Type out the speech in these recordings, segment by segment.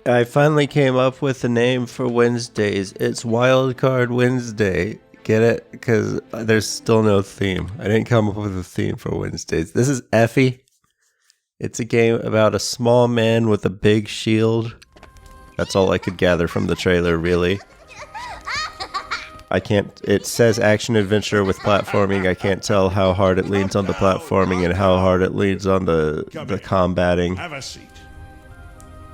I finally came up with a name for Wednesdays. It's Wildcard Wednesday. Get it? Because there's still no theme. I didn't come up with a theme for Wednesdays. This is Effie. It's a game about a small man with a big shield. That's all I could gather from the trailer, really. It says action adventure with platforming. I can't tell how hard it leans on the platforming and how hard it leans on the combating. Have a seat.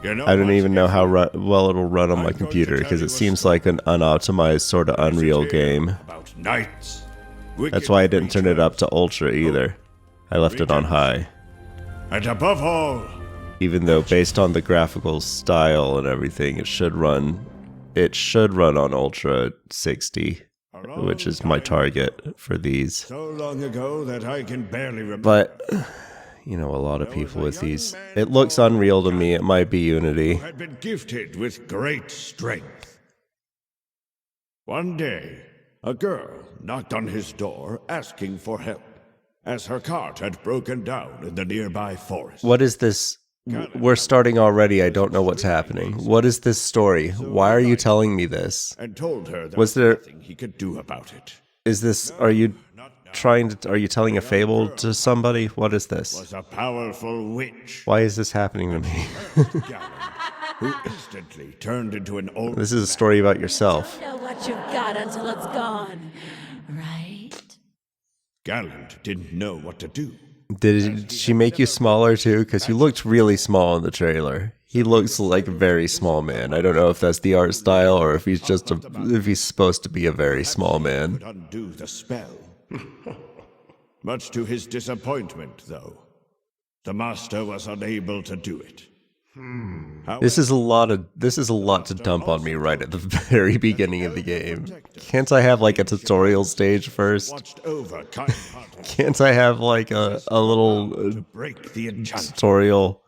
I don't even know how well it'll run on my computer because it seems like an unoptimized sort of Unreal game. That's why I didn't turn it up to Ultra either. I left it on high. And above all, Even though based on the graphical style and everything, it should run on Ultra 60, which is my target for these. so long ago that I can barely remember. But you know, a lot of people with these, it looks Unreal to me. It might be Unity. Who had been gifted with great strength. One day, a girl knocked on his door asking for help, as her cart had broken down in the nearby forest. What is this? We're starting already. I don't know what's happening. What is this story? Why are you telling me this? And told her there Was there- nothing he could do about it. Is this, are you telling a fable to somebody? What is this? Was a powerful witch, Why is this happening to me? Galen, who instantly turned into an old This is a story about yourself. Know what you've got until it's gone, right? Gallant didn't know what to do. Did she make you smaller too? Because you looked really small in the trailer. He looks like a very small man. I don't know if that's the art style or if he's just if he's supposed to be a very small man. Could undo the spell. Much to his disappointment, though, the master was unable to do it. This is a lot to dump on me right at the very beginning of the game. Can't I have like a tutorial stage first? Watched over kind-hearted Can't I have like a little to break the enchantment. tutorial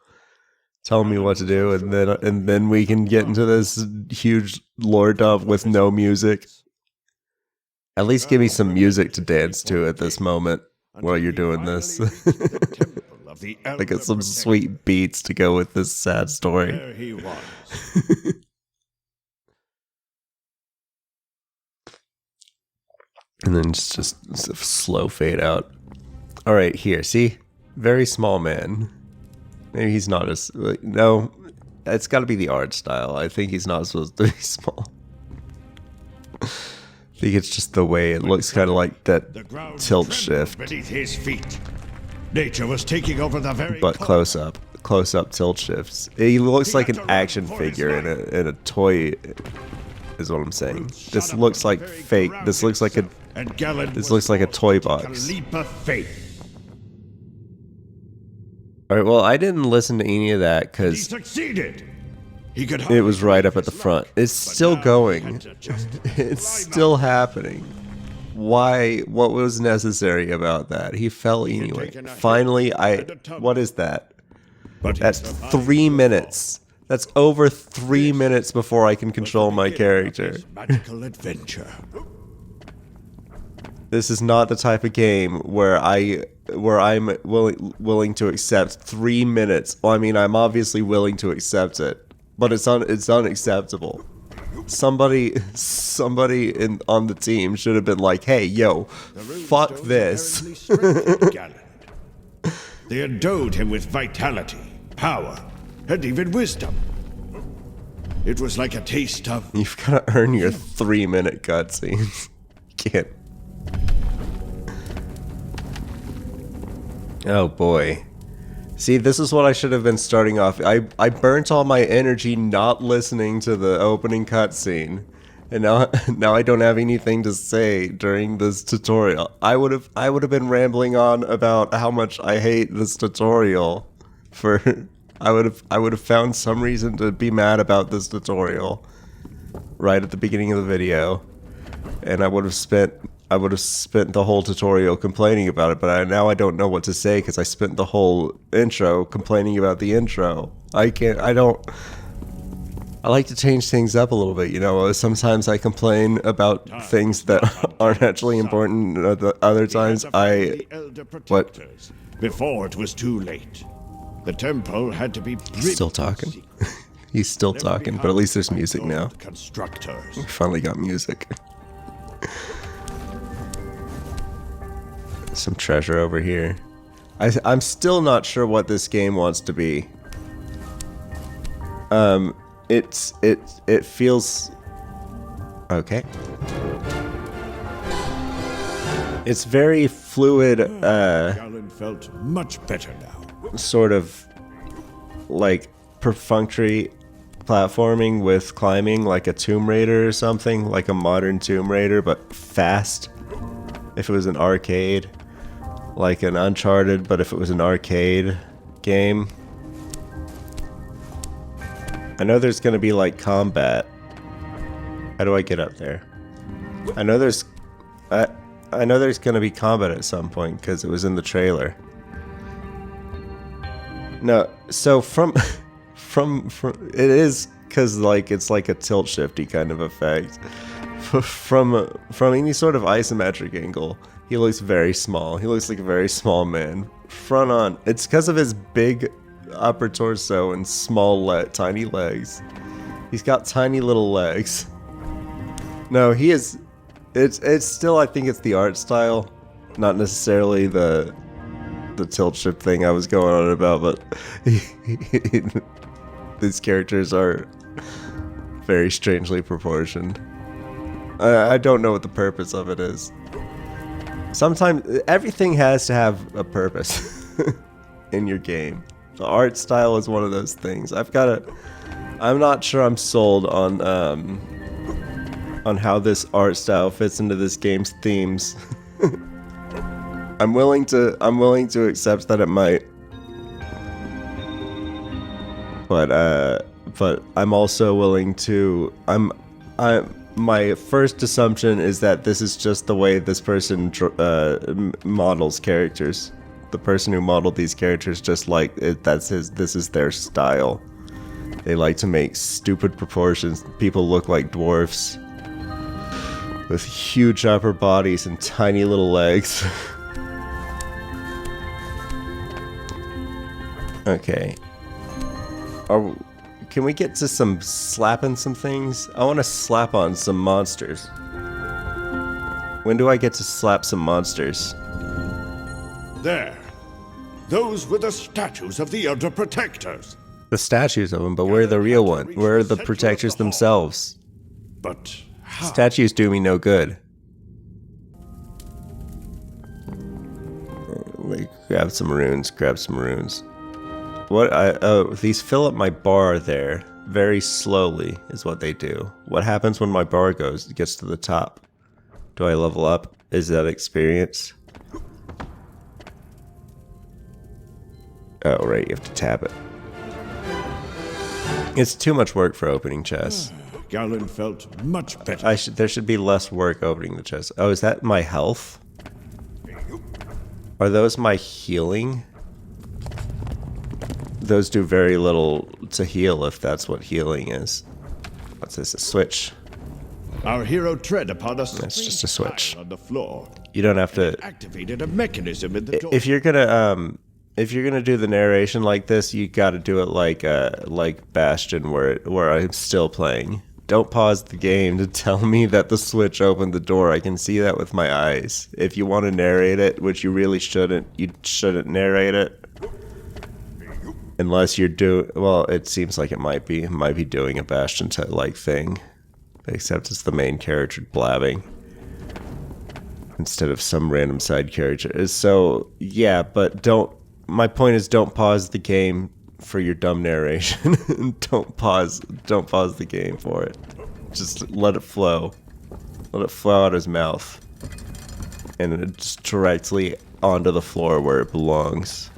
telling me what to do, and then we can get into this huge lore dump with no music? At least give me some music to dance to at this moment while you're doing this. Like get some sweet beats to go with this sad story. There he was. And then just a slow fade out. All right, here, see? Very small man. Maybe he's not as... No, it's got to be the art style. I think he's not supposed to be small. I think it's just the way it looks, kind of like that The ground tilt trembled shift, beneath his feet. Nature was taking over the very but core. close up tilt shifts. He looks like an action figure in a toy, is what I'm saying. This looks like fake. This looks like a And Gallant This was looks like a toy forced to take box. A leap of faith. All right, well, I didn't listen to any of that He because succeeded. He could it was right up at the his front. life, It's but still now he going. had to just It's climb still up. happening. Why? What was necessary about that? He fell anyway. taken a hit Finally, and a tumble. what is that? But he That's survived 3 the minutes. That's over 3 minutes before I can fall. control my Was the beginning of character. his magical adventure. This is not the type of game where I'm willing to accept 3 minutes. Well, I mean, I'm obviously willing to accept it, but it's unacceptable. Somebody on the team should have been like, "Hey, yo, fuck Stones this." apparently strengthened Gallant. They endowed him with vitality, power, and even wisdom. It was like a taste of You've got to earn your 3-minute cutscenes. Can't. Oh boy. See, this is what I should have been starting off. I burnt all my energy not listening to the opening cutscene, and now I don't have anything to say during this tutorial. I would have been rambling on about how much I hate this tutorial. I would have found some reason to be mad about this tutorial right at the beginning of the video, and I would have spent the whole tutorial complaining about it, but now I don't know what to say because I spent the whole intro complaining about the intro. I like to change things up a little bit, you know. Sometimes I complain about things that aren't actually important. Other times the elder what? protectors before it was too late. The temple had to be Still talking? He's still talking, but at least there's music now. Constructors. We finally got music. Some treasure over here. I'm still not sure what this game wants to be. It feels okay. It's very fluid. Galen felt much better now. Sort of like perfunctory platforming with climbing, like a Tomb Raider or something, like a modern Tomb Raider, but fast. If it was an arcade, like an Uncharted, but if it was an arcade game. I know there's gonna be like combat. How do I get up there? I know there's gonna be combat at some point because it was in the trailer. No, so from it is because like it's like a tilt shifty kind of effect. From any sort of isometric angle, he looks very small. He looks like a very small man. Front on, it's because of his big upper torso and small tiny legs. He's got tiny little legs. No, he is. It's still, I think it's the art style, not necessarily the tilt shift thing I was going on about, but these characters are very strangely proportioned. I don't know what the purpose of it is. Sometimes everything has to have a purpose in your game. The art style is one of those things. I'm not sure I'm sold on how this art style fits into this game's themes. I'm willing to accept that it might. But I'm also willing to my first assumption is that this is just the way this person models characters. The person who modeled these characters just like it, this is their style. They like to make stupid proportions. People look like dwarfs with huge upper bodies and tiny little legs. Okay. Can we get to some slapping some things? I want to slap on some monsters. When do I get to slap some monsters? There. Those were the statues of the Elder Protectors. The statues of them, but where are the real ones? Where are the protectors themselves? But how? Statues do me no good. Grab some runes, What these fill up my bar there very slowly is what they do. What happens when my bar gets to the top? Do I level up? Is that experience? Oh right, you have to tap it. It's too much work for opening chests. Galen felt much better. There should be less work opening the chest. Oh, is that my health? Are those my healing? Those do very little to heal if that's what healing is. What's this? A switch? Our hero tread upon a That's just a switch. on the floor. You don't have to. Activated a mechanism in the door. If you're gonna do the narration like this, you got to do it like Bastion, where I'm still playing. Don't pause the game to tell me that the switch opened the door. I can see that with my eyes. If you want to narrate it, which you really shouldn't, you shouldn't narrate it. Unless you're well, it seems like it might be doing a Bastion like thing. Except it's the main character blabbing. Instead of some random side character. So, yeah, but my point is don't pause the game for your dumb narration. Don't pause the game for it. Just let it flow. Let it flow out his mouth. And it's directly onto the floor where it belongs.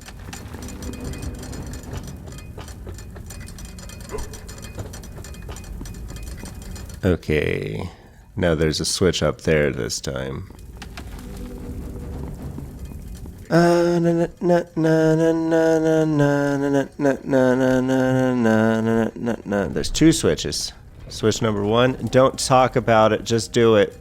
Okay. Now there's a switch up there this time. There's two switches. Switch number one, don't talk about it, just do it.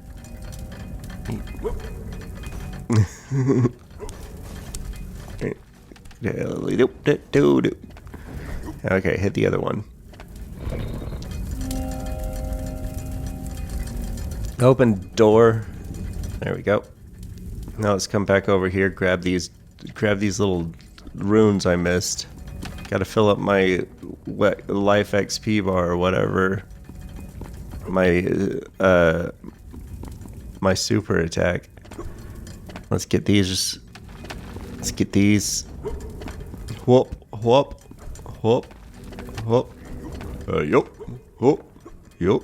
Okay, hit the other one. Open door. There we go. Now let's come back over here, grab these little runes I missed. Gotta fill up my life XP bar or whatever. My super attack. Let's get these. Let's get these. Whoop, whoop, whoop, whoop. Yup, whoop, yup.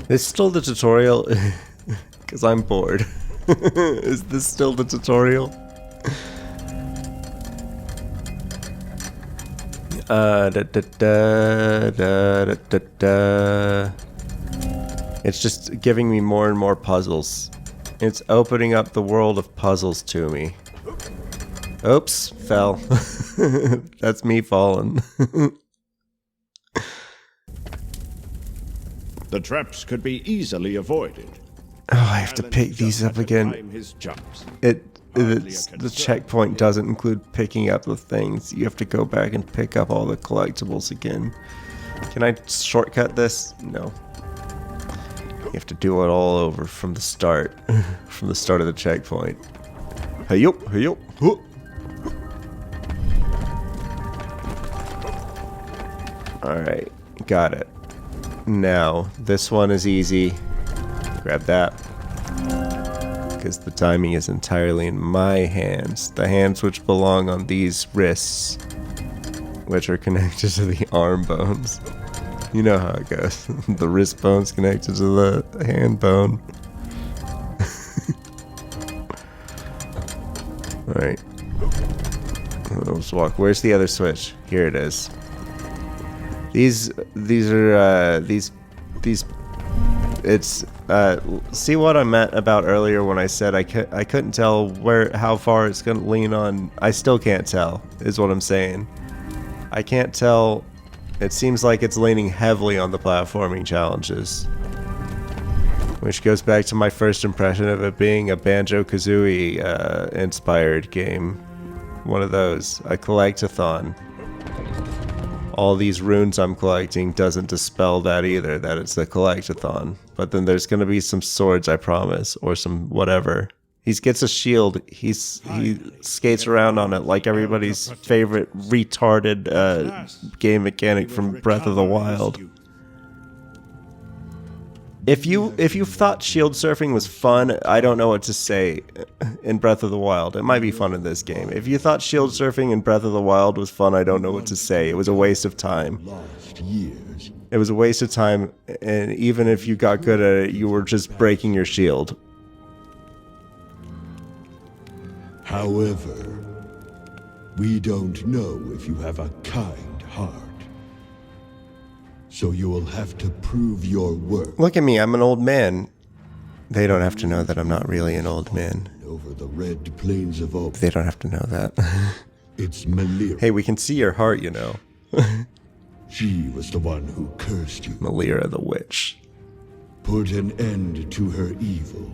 Is still the tutorial? Because I'm bored. Is this still the tutorial? It's just giving me more and more puzzles. It's opening up the world of puzzles to me. Oops, fell. That's me falling. The traps could be easily avoided. Oh, I have to pick these up again. The checkpoint doesn't include picking up the things. You have to go back and pick up all the collectibles again. Can I shortcut this? No. You have to do it all over from the start. From the start of the checkpoint. Hey yo, hey yo. Alright, got it. Now, this one is easy. Grab that. Because the timing is entirely in my hands. The hands which belong on these wrists, which are connected to the arm bones. You know how it goes. The wrist bone's connected to the hand bone. Alright. Let's walk. Where's the other switch? Here it is. These are it's see what I meant about earlier when I said I couldn't tell how far it's gonna lean on. I still can't tell, is what I'm saying. I can't tell. It seems like it's leaning heavily on the platforming challenges, which goes back to my first impression of it being a Banjo-Kazooie inspired game. One of those, a collectathon. All these runes I'm collecting doesn't dispel that either, that it's a collectathon. But then there's gonna be some swords, I promise, or some whatever. He gets a shield, he skates around on it like everybody's favorite retarded game mechanic from Breath of the Wild. If you thought shield surfing was fun, I don't know what to say in Breath of the Wild. It might be fun in this game. If you thought shield surfing in Breath of the Wild was fun, I don't know what to say. It was a waste of time. It was a waste of time, and even if you got good at it, you were just breaking your shield. However, we don't know if you have a kind heart. So you will have to prove your worth. Look at me, I'm an old man. They don't have to know that I'm not really an old man. Over the red plains of Ob. They don't have to know that. It's Melira. Hey, we can see your heart, you know. She was the one who cursed you. Melira the witch. Put an end to her evil.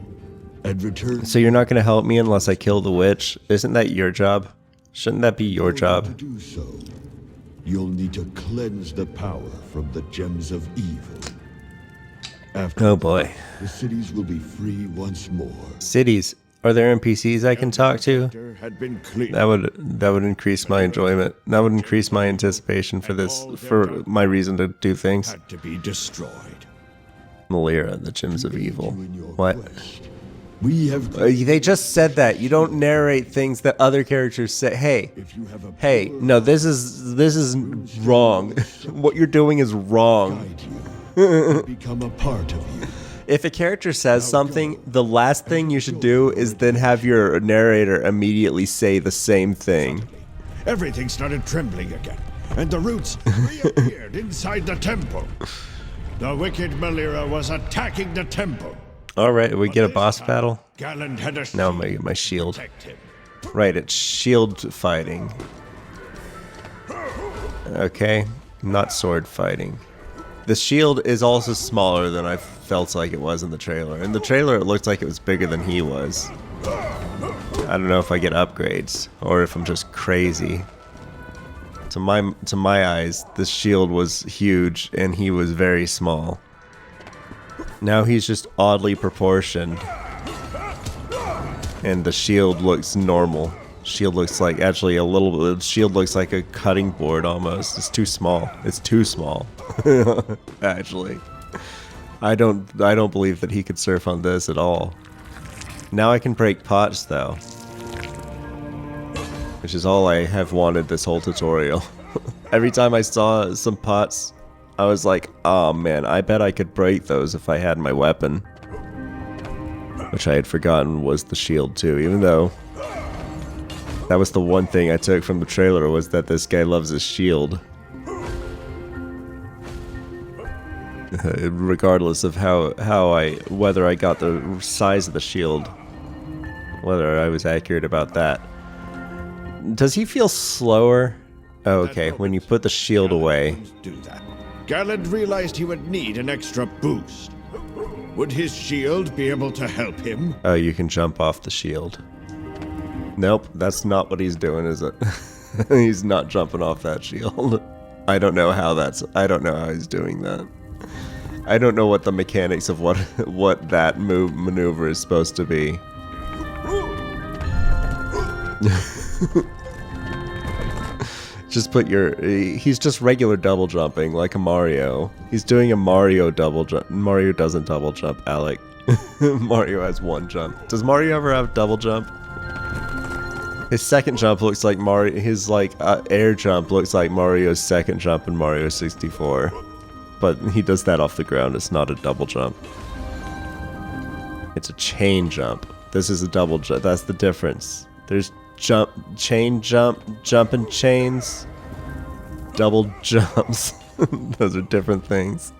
And return. So you're not going to help me unless I kill the witch? Isn't that your job? Shouldn't that be your job? To do so, you'll need to cleanse the power from the gems of evil. After oh boy. The cities will be free once more. Cities? Are there NPCs I can talk to? That would increase my enjoyment. That would increase my anticipation for this, for my reason to do things. Had to be destroyed. Melira, the gems of evil. What? We have. They just said that. You don't narrate things that other characters say. Hey, no, this is wrong. What you're doing is wrong. Become a part of you. If a character says something, the last thing you should do is then have your narrator immediately say the same thing. Everything started trembling again, and the roots reappeared inside the temple. The wicked Melira was attacking the temple. Alright, we get a boss battle? Galland had a Now I'm gonna get my shield. protect him. Right, it's shield fighting. Okay, not sword fighting. The shield is also smaller than I felt like it was in the trailer. In the trailer, it looked like it was bigger than he was. I don't know if I get upgrades or if I'm just crazy. To my eyes, this shield was huge and he was very small. Now he's just oddly proportioned. And the shield looks normal. Shield looks like actually a little bit. Shield looks like a cutting board almost. It's too small. It's too small. Actually, I don't believe that he could surf on this at all. Now I can break pots though, which is all I have wanted this whole tutorial. Every time I saw some pots, I was like, oh man, I bet I could break those if I had my weapon. Which I had forgotten was the shield too, even though that was the one thing I took from the trailer, was that this guy loves his shield. Regardless of whether I got the size of the shield, whether I was accurate about that. Does he feel slower? Oh, okay, when you put the shield away. Do that. Garland realized he would need an extra boost. Would his shield be able to help him? Oh, you can jump off the shield. Nope, that's not what he's doing, is it? He's not jumping off that shield. I don't know how he's doing that. I don't know what the mechanics of what that maneuver is supposed to be. Just put he's just regular double jumping like a Mario. He's doing a Mario double jump. Mario doesn't double jump, Alec. Mario has one jump. Does Mario ever have double jump? His second jump looks like Mario. His air jump looks like Mario's second jump in Mario 64. But he does that off the ground. It's not a double jump. It's a chain jump. This is a double jump. That's the difference. There's chain jump, jumping chains, double jumps. Those are different things.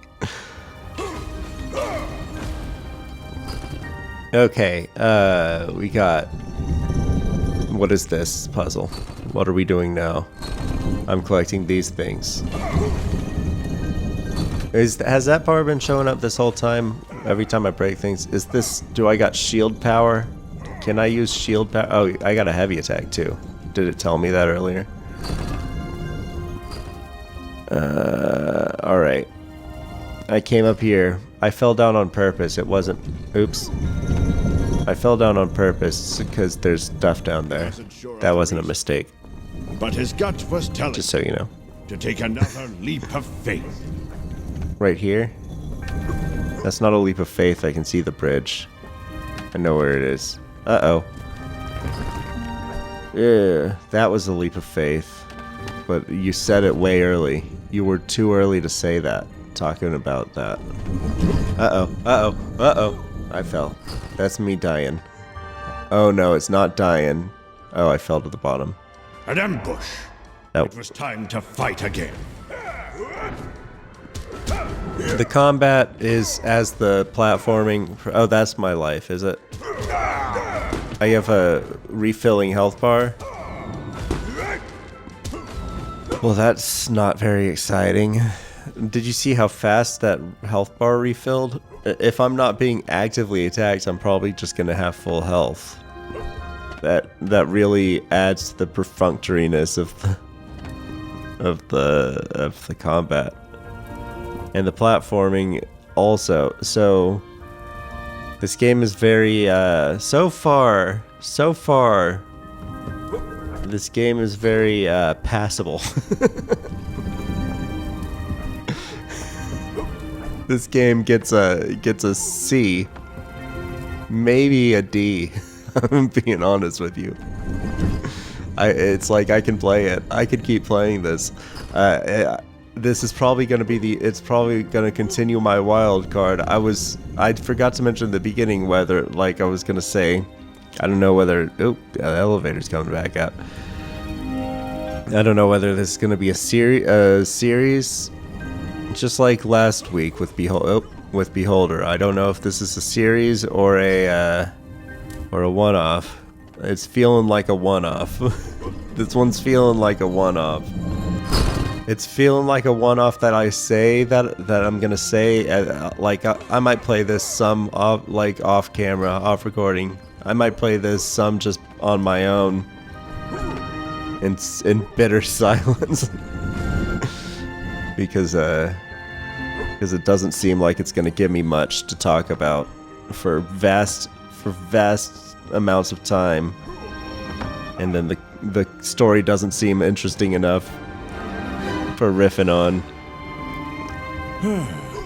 Okay, we got... What is this puzzle? What are we doing now? I'm collecting these things. Has that power been showing up this whole time? Every time I break things? Do I got shield power? Can I use shield power? Oh, I got a heavy attack too. Did it tell me that earlier? Alright. I came up here. I fell down on purpose. It wasn't... Oops. I fell down on purpose because there's stuff down there. That wasn't a mistake. But his gut was telling Just so you know. to take another leap of faith. Right here? That's not a leap of faith. I can see the bridge. I know where it is. Uh-oh. Yeah, that was a leap of faith. But you said it way early. You were too early to say that. Talking about that. Uh-oh. Uh-oh. Uh-oh. I fell. That's me dying. Oh no, it's not dying. Oh, I fell to the bottom. An ambush. Oh. It was time to fight again. The combat is as the platforming... Oh, that's my life, is it? I have a refilling health bar. Well, that's not very exciting. Did you see how fast that health bar refilled? If I'm not being actively attacked, I'm probably just gonna have full health. That really adds to the perfunctoriness of the combat. And the platforming also. So this game is very so far this game is very passable. This game gets a C, maybe a D. I'm being honest with you. It's like I can play it. I could keep playing this. This is probably going to be it's probably going to continue my wild card. I forgot to mention at the beginning whether, like I was going to say, I don't know whether, the elevator's coming back up. I don't know whether this is going to be a series, just like last week with Beholder. I don't know if this is a series or a one-off. It's feeling like a one-off. This one's feeling like a one-off. It's feeling like a one-off that I say that I'm gonna say. Like I might play this some off camera, off recording. I might play this some just on my own in bitter silence because it doesn't seem like it's going to give me much to talk about for vast amounts of time, and then the story doesn't seem interesting enough for riffing on.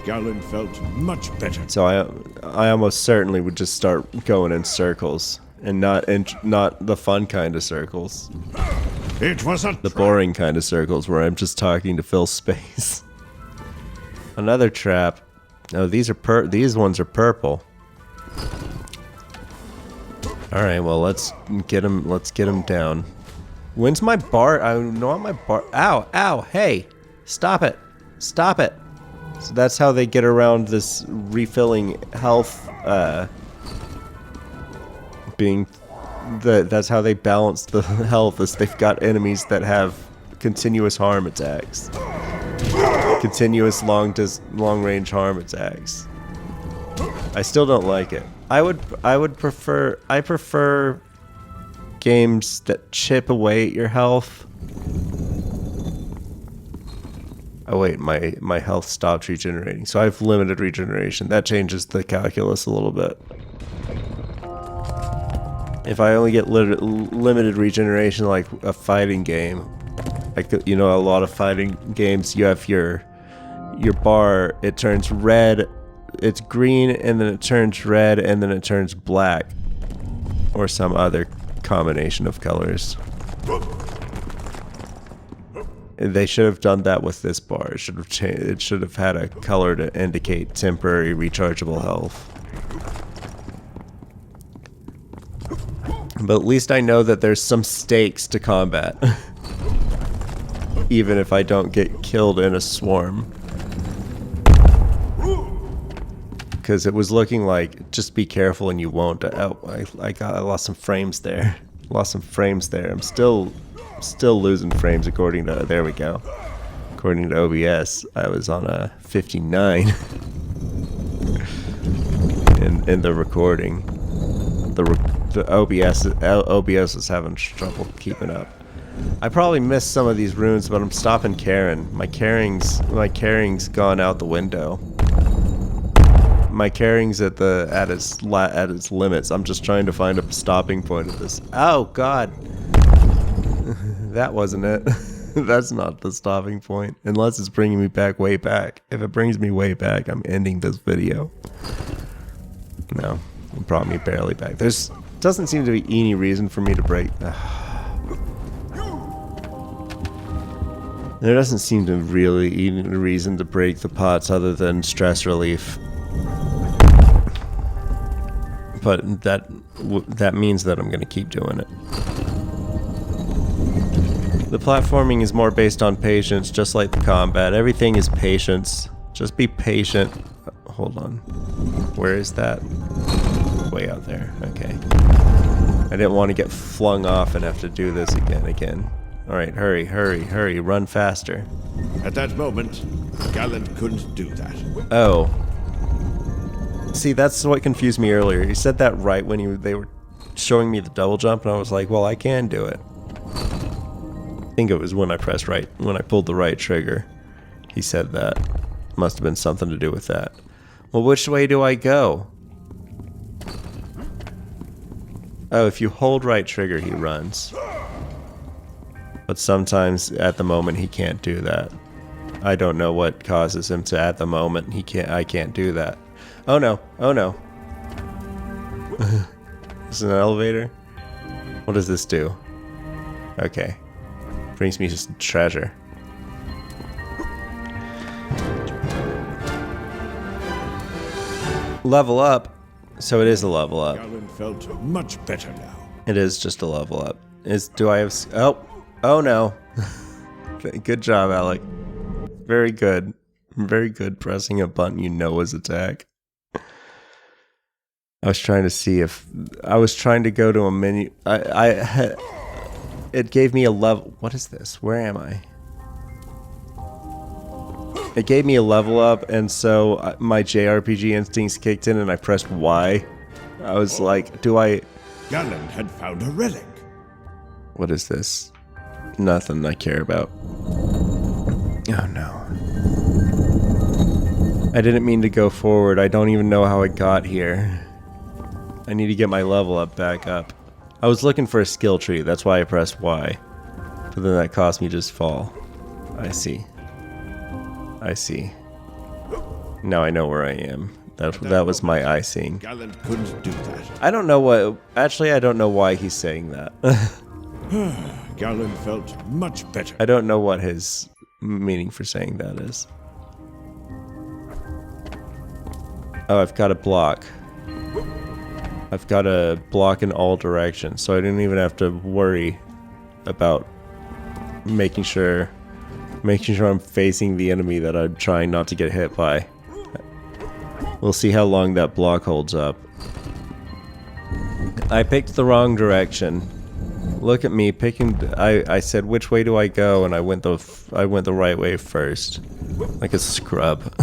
Galen felt much better. So I almost certainly would just start going in circles, and not the fun kind of circles. It was the boring kind of circles where I'm just talking to fill space. Another trap. Oh, these ones are purple. All right, well let's get him down. When's my bar? I know my bar. Ow! Hey, stop it! Stop it! So that's how they get around this refilling health. That's how they balance the health. Is they've got enemies that have continuous harm attacks, continuous long range harm attacks. I still don't like it. I prefer games that chip away at your health. Oh wait, my health stopped regenerating, so I have limited regeneration. That changes the calculus a little bit. If I only get limited regeneration like a fighting game, like a lot of fighting games, you have your bar, it turns red, it's green, and then it turns red, and then it turns black, or some other combination of colors. They should have done that with this bar. It should have had a color to indicate temporary rechargeable health. But at least I know that there's some stakes to combat. Even if I don't get killed in a swarm. Because it was looking like, just be careful and you won't. Oh, I lost some frames there. I'm still losing frames according to, there we go. According to OBS, I was on a 59 in the recording. The OBS is having trouble keeping up. I probably missed some of these runes, but I'm stopping Karen. My carrying's gone out the window. My carrying's at its limits. I'm just trying to find a stopping point of this. Oh God, that wasn't it. That's not the stopping point, unless it's bringing me back way back. If it brings me way back, I'm ending this video. No, it brought me barely back. Doesn't seem to be any reason for me to break. There doesn't seem to really be any reason to break the pots other than stress relief. But that means that I'm going to keep doing it. The platforming is more based on patience, just like the combat. Everything is patience. Just be patient. Hold on. Where is that? Way out there. Okay. I didn't want to get flung off and have to do this again. Alright, hurry, run faster. At that moment, Galen couldn't do that. Oh. See, that's what confused me earlier. You said that right when they were showing me the double jump, and I was like, well, I can do it. I think it was when I pulled the right trigger. He said that. Must have been something to do with that. Well, which way do I go? Oh, if you hold right trigger, he runs. But sometimes at the moment he can't do that. I don't know what causes him to at the moment I can't do that. Oh no. This is an elevator? What does this do? Okay. Brings me just treasure. Level up. So it is a level up. Galen felt much better now. It is just a level up. Do I have... Oh no. Good job, Alec. Very good. Very good pressing a button you know is attack. I was trying to see if... I was trying to go to a menu... It gave me a level... What is this? Where am I? It gave me a level up, and so my JRPG instincts kicked in and I pressed Y. I was like, do I Galland had found a relic. What is this? Nothing I care about. Oh no. I didn't mean to go forward. I don't even know how I got here. I need to get my level up back up. I was looking for a skill tree. That's why I pressed Y. But then that cost me just fall. I see. I see. Now I know where I am. That was my eye seeing. Galland couldn't do that. I don't know what... Actually, I don't know why he's saying that. Galland felt much better. I don't know what his meaning for saying that is. Oh, I've got a block. I've got a block in all directions, so I didn't even have to worry about making sure I'm facing the enemy that I'm trying not to get hit by. We'll see how long that block holds up. I picked the wrong direction. Look at me picking. I said which way do I go, and I went the right way first, like a scrub.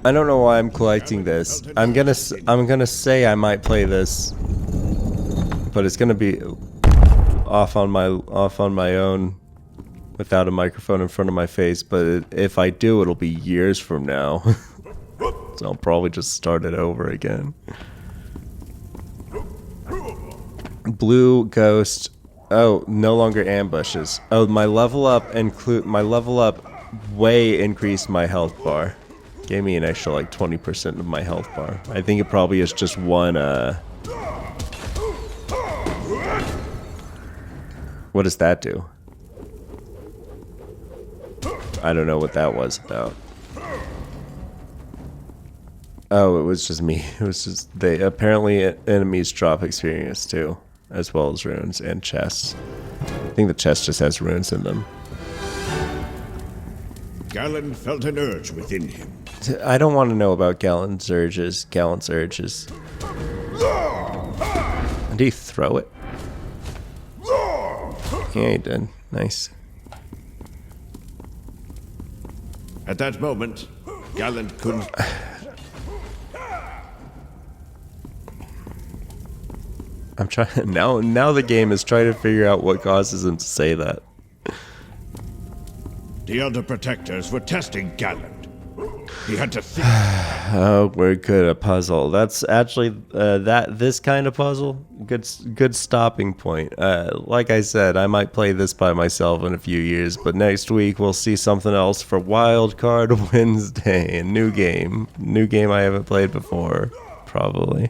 I don't know why I'm collecting this. I'm gonna say I might play this, but it's gonna be off on my own without a microphone in front of my face. But if I do, it'll be years from now. So I'll probably just start it over again. Blue ghost. Oh, no longer ambushes. Oh, my level up way increased my health bar. Gave me an extra like 20% of my health bar. I think it probably is just one What does that do? I don't know what that was about. Oh, it was just me. It was just apparently enemies drop experience too, as well as runes and chests. I think the chest just has runes in them. Galland felt an urge within him. I don't want to know about Gallant's urges. Did he throw it? Yeah, he did. Nice. At that moment, Galland couldn't. I'm trying now the game is trying to figure out what causes him to say that. The other protectors were testing Galland. He had to think. Oh, we're good at puzzle. That's actually this kind of puzzle. Good stopping point. Like I said, I might play this by myself in a few years, but next week we'll see something else for Wild Card Wednesday. A new game I haven't played before, probably.